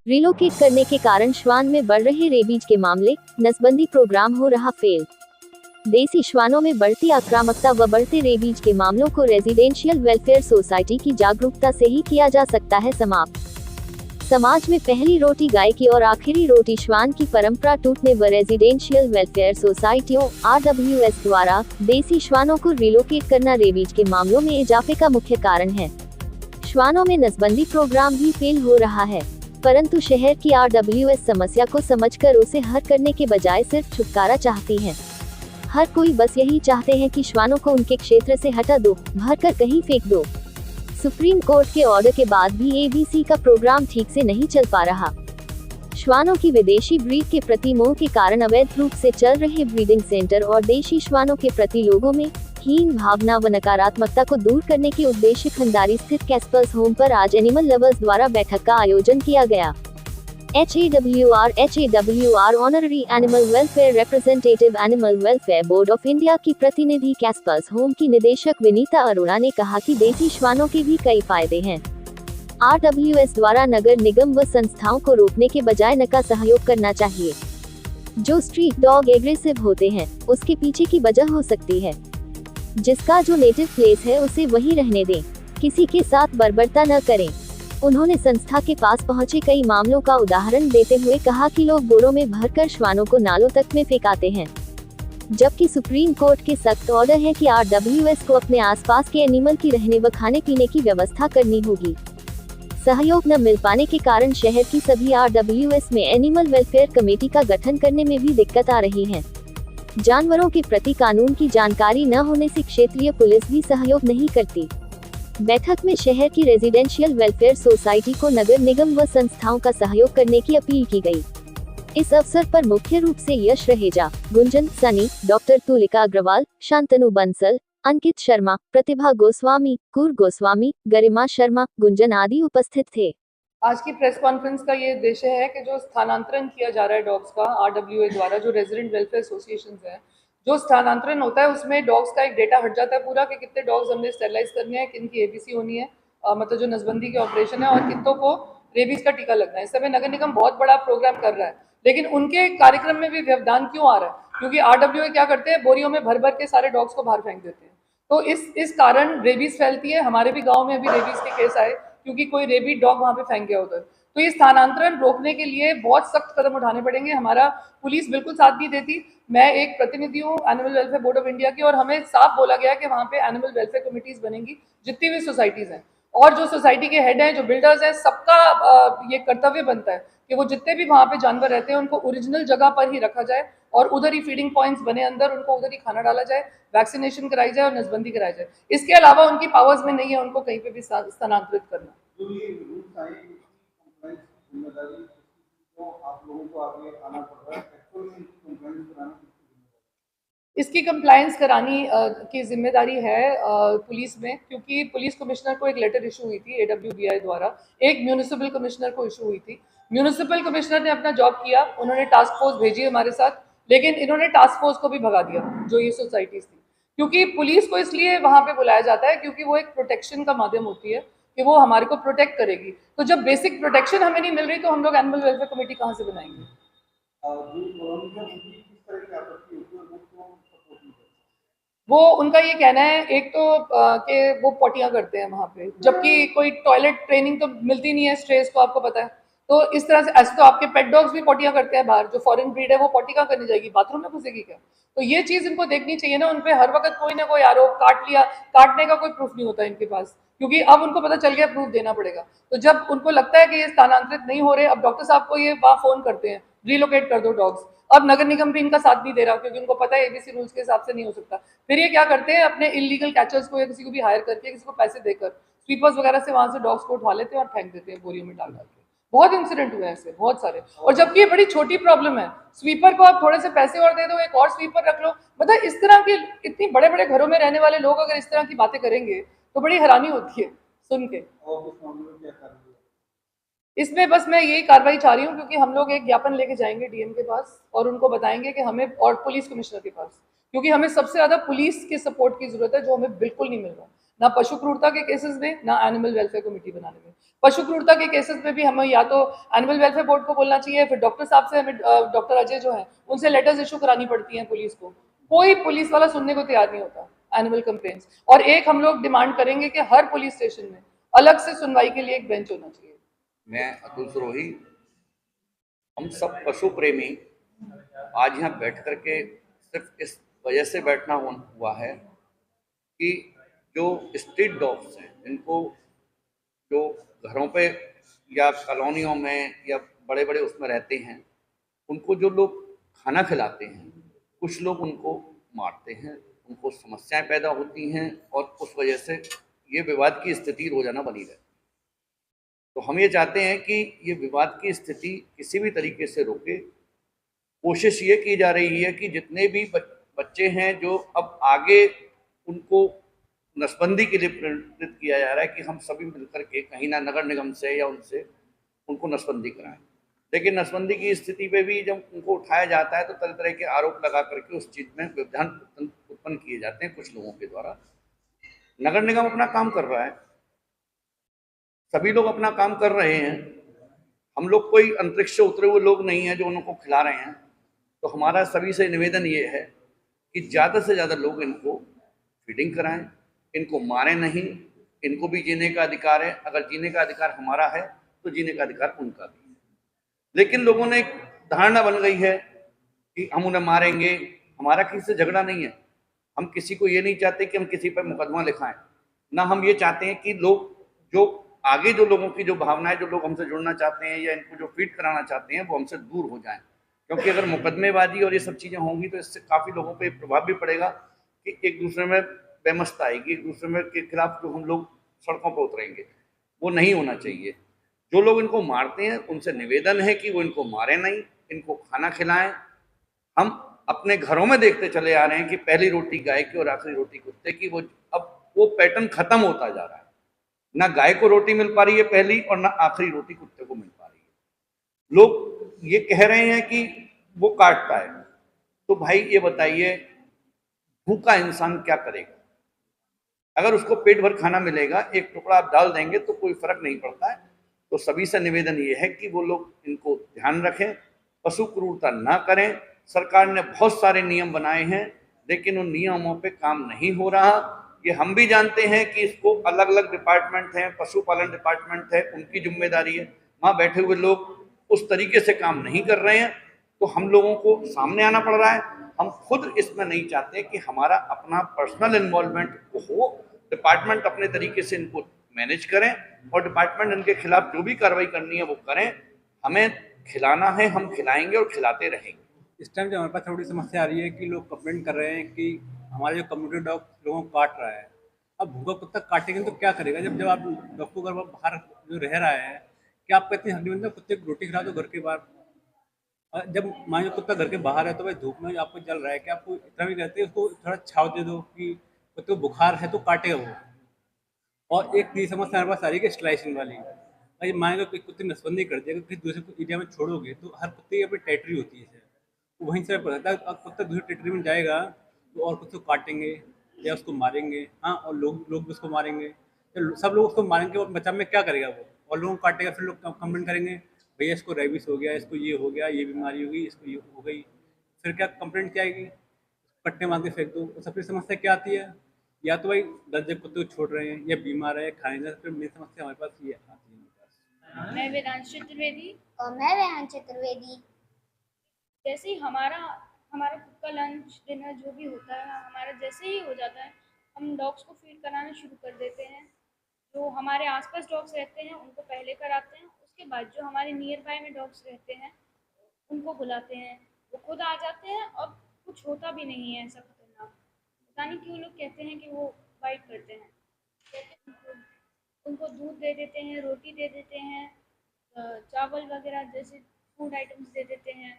Relocate करने के कारण श्वान में बढ़ रहे रेबीज के मामले, नसबंदी प्रोग्राम हो रहा फेल। देसी श्वानों में बढ़ती आक्रामकता व बढ़ते रेबीज के मामलों को रेजिडेंशियल वेलफेयर सोसाइटी की जागरूकता से ही किया जा सकता है समाप्त। समाज में पहली रोटी गाय की और आखिरी रोटी श्वान की परंपरा टूटने व रेजिडेंशियल वेलफेयर सोसाइटियों RWS द्वारा देसी श्वानों को रिलोकेट करना रेबीज के मामलों में इजाफे का मुख्य कारण है। श्वानों में नसबंदी प्रोग्राम भी फेल हो रहा है, परंतु शहर की RWS समस्या को समझकर उसे हल करने के बजाय सिर्फ छुटकारा चाहती है। हर कोई बस यही चाहते हैं कि श्वानों को उनके क्षेत्र से हटा दो, भरकर कहीं फेंक दो। सुप्रीम कोर्ट के ऑर्डर के बाद भी ABC का प्रोग्राम ठीक से नहीं चल पा रहा। श्वानों की विदेशी ब्रीड के प्रति मोह के कारण अवैध रूप से चल रहे ब्रीडिंग सेंटर और देशी श्वानों के प्रति लोगों में हीन भावना व नकारात्मकता को दूर करने के उद्देश्य खंडारी स्थित कैस्पर्स होम पर आज एनिमल लवर्स द्वारा बैठक का आयोजन किया गया। HAWR honorary animal welfare representative animal welfare board of India की प्रतिनिधि कैस्पर्स होम की निदेशक विनीता अरोड़ा ने कहा कि देसी श्वानों के भी कई फायदे हैं। RWS द्वारा नगर निगम व संस्थाओं को रोकने के बजाय न का सहयोग करना चाहिए। जो स्ट्रीट डॉग एग्रेसिव होते हैं, उसके पीछे की वजह हो सकती है। जिसका जो नेटिव प्लेस है उसे वही रहने दें, किसी के साथ बर्बरता न करें। उन्होंने संस्था के पास पहुंचे कई मामलों का उदाहरण देते हुए कहा कि लोग बोरों में भरकर श्वानों को नालों तक में फेंकाते हैं, जबकि सुप्रीम कोर्ट के सख्त ऑर्डर है कि RWS को अपने आसपास के एनिमल की रहने व खाने पीने की व्यवस्था करनी होगी। सहयोग न मिल पाने के कारण शहर की सभी RWS में एनिमल वेलफेयर कमेटी का गठन करने में भी दिक्कत आ रही है। जानवरों के प्रति कानून की जानकारी न होने से क्षेत्रीय पुलिस भी सहयोग नहीं करती। बैठक में शहर की रेजिडेंशियल वेलफेयर सोसाइटी को नगर निगम व संस्थाओं का सहयोग करने की अपील की गई। इस अवसर पर मुख्य रूप से यश रहेजा, गुंजन सनी, डॉक्टर तुलिका अग्रवाल, शांतनु बंसल, अंकित शर्मा, प्रतिभा गोस्वामी, कुर गोस्वामी, गरिमा शर्मा, गुंजन आदि उपस्थित थे। आज की प्रेस कॉन्फ्रेंस का ये उद्देश्य है कि जो स्थानांतरण किया जा रहा है डॉग्स का RWA द्वारा, जो रेजिडेंट वेलफेयर एसोसिएशन है, जो स्थानांतरण होता है उसमें डॉग्स का एक डेटा हट जाता है पूरा कि कितने डॉग्स हमने स्टेरलाइज करने हैं, किनकी ABC होनी है, मतलब जो नसबंदी के ऑपरेशन है, और कितनों को रेबीज का टीका लगना है। इस समय नगर निगम बहुत बड़ा प्रोग्राम कर रहा है, लेकिन उनके कार्यक्रम में भी व्यवधान क्यों आ रहा है? क्योंकि RWA क्या करते हैं, बोरियों में भर भर के सारे डॉग्स को बाहर फेंक देते हैं। तो इस कारण रेबीज फैलती है। हमारे भी गाँव में अभी रेबीज के केस आए क्योंकि कोई रेबीड डॉग वहाँ पे फेंक गया उधर। तो ये स्थानांतरण रोकने के लिए बहुत सख्त कदम उठाने पड़ेंगे। हमारा पुलिस बिल्कुल साथ नहीं देती। मैं एक प्रतिनिधि हूँ animal welfare board of India की, और हमें साफ बोला गया कि वहाँ पे एनिमल वेलफेयर कमिटीज बनेंगी, जितनी भी सोसाइटीज हैं, और जो सोसाइटी के हेड हैं, जो बिल्डर्स हैं, सबका ये कर्तव्य बनता है कि वो जितने भी वहाँ पे जानवर रहते हैं उनको ओरिजिनल जगह पर ही रखा जाए और उधर ही फीडिंग पॉइंट्स बने अंदर, उनको उधर ही खाना डाला जाए, वैक्सीनेशन कराई जाए और नसबंदी कराई जाए। इसके अलावा उनकी पावर्स में नहीं है उनको कहीं पे भी स्थानांतरित करना। इसकी कंप्लायंस करानी की जिम्मेदारी है पुलिस में, क्योंकि पुलिस कमिश्नर को एक लेटर इशू हुई थी AWBI द्वारा, एक म्यूनिसिपल कमिश्नर को इशू हुई थी। म्यूनिसिपल कमिश्नर ने अपना जॉब किया, उन्होंने टास्क फोर्स भेजी हमारे साथ, लेकिन इन्होंने टास्क फोर्स को भी भगा दिया जो ये सोसाइटीज थी। क्योंकि पुलिस को इसलिए वहाँ पे बुलाया जाता है क्योंकि वो एक प्रोटेक्शन का माध्यम होती है कि वो हमारे को प्रोटेक्ट करेगी। तो जब बेसिक प्रोटेक्शन हमें नहीं मिल रही तो हम लोग एनिमल वेलफेयर कमेटी कहाँ से बनाएंगे? वो उनका ये कहना है, एक तो कि वो पोटियां करते हैं वहाँ पे, जबकि कोई टॉयलेट ट्रेनिंग तो मिलती नहीं है स्ट्रेस को, आपको पता है। तो इस तरह से ऐसे तो आपके पेट डॉग्स भी पोटियां करते हैं बाहर, जो फॉरेन ब्रीड है वो पोटी कहाँ करने जाएगी, बाथरूम में घुसेगी क्या? तो ये चीज इनको देखनी चाहिए ना। उनपे हर वक्त कोई ना कोई आरोप, काट लिया, काटने का कोई प्रूफ नहीं होता इनके पास, क्योंकि अब उनको पता चल गया प्रूफ देना पड़ेगा। तो जब उनको लगता है कि ये स्थानांतरित नहीं हो रहे, अब डॉक्टर साहब को ये वहाँ फोन करते हैं, रिलोकेट कर दो डॉग्स। अब नगर निगम भी इनका साथ नहीं दे रहा क्योंकि उनको पता है ABC रूल्स के हिसाब से नहीं हो सकता। फिर ये क्या करते हैं, अपने इलीगल कैचर्स को या किसी को भी हायर करके, किसी को पैसे देकर, स्वीपर्स वगैरह से वहां से डॉग्स को उठा लेते हैं और फेंक देते हैं बोरियों में डाल डाल के। बहुत इंसिडेंट हुए ऐसे, बहुत सारे। और जबकि ये बड़ी छोटी प्रॉब्लम है, स्वीपर को आप थोड़े से पैसे और दे दो, एक और स्वीपर रख लो। मतलब इस तरह के इतनी बड़े बड़े घरों में रहने वाले लोग अगर इस तरह की बातें करेंगे तो बड़ी हैरानी होती है सुन के। इसमें बस मैं यही कार्रवाई चाह रही हूँ, क्योंकि हम लोग एक ज्ञापन लेके जाएंगे DM के पास और उनको बताएंगे कि हमें, और पुलिस कमिश्नर के पास, क्योंकि हमें सबसे ज्यादा पुलिस के सपोर्ट की जरूरत है जो हमें बिल्कुल नहीं मिल रहा। ना पशु क्रूरता के केसेस में, ना एनिमल वेलफेयर कमेटी बनाने में। पशु क्रूरता के केसेस में भी हमें या तो एनिमल वेलफेयर बोर्ड को बोलना चाहिए, फिर डॉक्टर साहब से हमें डॉक्टर अजय जो है उनसे लेटर्स इशू करानी पड़ती हैं पुलिस को। कोई पुलिस वाला सुनने को तैयार नहीं होता एनिमल कंप्लेंट्स। और एक हम लोग डिमांड करेंगे कि हर पुलिस स्टेशन में अलग से सुनवाई के लिए एक बेंच होना चाहिए। मैं अतुल सिरोही, हम सब पशु प्रेमी आज यहाँ बैठ करके सिर्फ इस वजह से बैठना हुआ है कि जो स्ट्रीट डॉग्स हैं, इनको जो घरों पे या कॉलोनियों में या बड़े बड़े उसमें रहते हैं, उनको जो लोग खाना खिलाते हैं, कुछ लोग उनको मारते हैं, उनको समस्याएं पैदा होती हैं और उस वजह से ये विवाद की स्थिति रोजाना बनी रहती है। तो हम ये चाहते हैं कि ये विवाद की स्थिति किसी भी तरीके से रोके। कोशिश ये की जा रही है कि जितने भी बच्चे हैं जो अब आगे, उनको नसबंदी के लिए प्रेरित किया जा रहा है कि हम सभी मिलकर के कहीं ना नगर निगम से या उनसे उनको नसबंदी कराएं। लेकिन नसबंदी की स्थिति पे भी जब उनको उठाया जाता है तो तरह तरह के आरोप लगा करके उस चीज़ में व्यवधान उत्पन्न किए जाते हैं कुछ लोगों के द्वारा। नगर निगम अपना काम कर रहा है, सभी लोग अपना काम कर रहे हैं। हम लोग कोई अंतरिक्ष से उतरे हुए लोग नहीं हैं जो उनको खिला रहे हैं। तो हमारा सभी से निवेदन ये है कि ज़्यादा से ज़्यादा लोग इनको फीडिंग कराएं, इनको मारें नहीं। इनको भी जीने का अधिकार है, अगर जीने का अधिकार हमारा है तो जीने का अधिकार उनका भी है। लेकिन लोगों ने एक धारणा बन गई है कि हम उन्हें मारेंगे। हमारा किसी से झगड़ा नहीं है, हम किसी को ये नहीं चाहते कि हम किसी पर मुकदमा लिखाएं, ना हम ये चाहते हैं कि लोग जो आगे जो लोगों की जो भावनाएं, जो लोग हमसे जुड़ना चाहते हैं या इनको जो फीड कराना चाहते हैं वो हमसे दूर हो जाएं। क्योंकि अगर मुकदमेबाजी और ये सब चीज़ें होंगी तो इससे काफ़ी लोगों पे प्रभाव भी पड़ेगा कि एक दूसरे में बेमस्ता आएगी, एक दूसरे में के खिलाफ जो हम लोग सड़कों पर उतरेंगे, वो नहीं होना चाहिए। जो लोग इनको मारते हैं उनसे निवेदन है कि वो इनको मारें नहीं, इनको खाना खिलाएं। हम अपने घरों में देखते चले आ रहे हैं कि पहली रोटी गाय की और आखिरी रोटी कुत्ते की, अब वो पैटर्न खत्म होता जा रहा है। ना गाय को रोटी मिल पा रही है पहली और ना आखिरी रोटी कुत्ते को मिल पा रही है। लोग ये कह रहे हैं कि वो काटता है, तो भाई ये बताइए भूखा इंसान क्या करेगा? अगर उसको पेट भर खाना मिलेगा, एक टुकड़ा आप डाल देंगे तो कोई फर्क नहीं पड़ता है। तो सभी से निवेदन ये है कि वो लोग इनको ध्यान रखें, पशु क्रूरता ना करें। सरकार ने बहुत सारे नियम बनाए हैं लेकिन उन नियमों पे काम नहीं हो रहा। ये हम भी जानते हैं कि इसको अलग अलग डिपार्टमेंट हैं, पशुपालन डिपार्टमेंट है, उनकी जिम्मेदारी है। वहाँ बैठे हुए लोग उस तरीके से काम नहीं कर रहे हैं, तो हम लोगों को सामने आना पड़ रहा है। हम खुद इसमें नहीं चाहते कि हमारा अपना पर्सनल इन्वॉल्वमेंट हो। डिपार्टमेंट अपने तरीके से इनको मैनेज करें और डिपार्टमेंट इनके खिलाफ जो भी कार्रवाई करनी है वो करें। हमें खिलाना है, हम खिलाएंगे और खिलाते रहेंगे। इस टाइम जो हमारे पास थोड़ी समस्या आ रही है कि लोग कंप्लेंट कर रहे हैं कि हमारा जो कम्युनिटी डॉग लोगों को काट रहा है। अब भूखा कुत्ता काटेंगे तो क्या करेगा? जब जब आप डॉग को अगर बाहर जो रह रहा है, क्या आप कहते हैं हड्डी में कुत्ते को रोटी खिला दो घर के बाहर? जब मान लो कुत्ता घर के बाहर है तो भाई धूप में आपको जल रहा है, क्या आपको इतना भी कहते हैं उसको थोड़ा छाव दे दो कि कुत्ते को बुखार है तो काटेगा वो। और एक तीसरी समस्या हमारे पास आ रही है स्लाइसिंग वाली। भाई मान लो कोई कुत्ते नसबंदी कर दिया, किसी दूसरे एरिया में छोड़ोगे तो हर कुत्ते की अपनी टेरिटरी होती है, वहीं से पता है। अब कुत्ता दूसरी टेरिटरी में जाएगा तो और कुछ को काटेंगे या उसको मारेंगे। हाँ, और लोग लोग भी उसको मारेंगे, तो सब लोग उसको मारेंगे और बचाव में क्या करेगा वो? और लोगों को काटेगा, फिर लोग कंप्लेंट करेंगे भैया इसको रेबीज हो गया, इसको ये हो गया, ये बीमारी हो गई, इसको ये हो गई। फिर क्या कंप्लेंट क्या आएगी? पट्टे मार के फेंक दो। और सबसे समस्या क्या आती है? या तो भाई 10 जगह कुत्ते को छोड़ रहे हैं या बीमार है खाएंगे। फिर मेरी समस्या हमारे पास ये आती है। मैं वेदांश चतुर्वेदी। और मैं रेहान चतुर्वेदी। जैसे ही हमारा खुद का लंच डिनर जो भी होता है, हमारा जैसे ही हो जाता है हम डॉग्स को फीड कराना शुरू कर देते हैं। जो हमारे आसपास डॉग्स रहते हैं उनको पहले कराते हैं, उसके बाद जो हमारे नियर बाय में डॉग्स रहते हैं उनको बुलाते हैं। वो खुद आ जाते हैं और कुछ होता भी नहीं है ऐसा खतरनाक। पता नहीं क्यों लोग कहते हैं कि वो बाइट करते हैं। उनको दूध दे देते हैं, रोटी दे देते हैं, चावल वगैरह जैसे फूड आइटम्स दे देते हैं।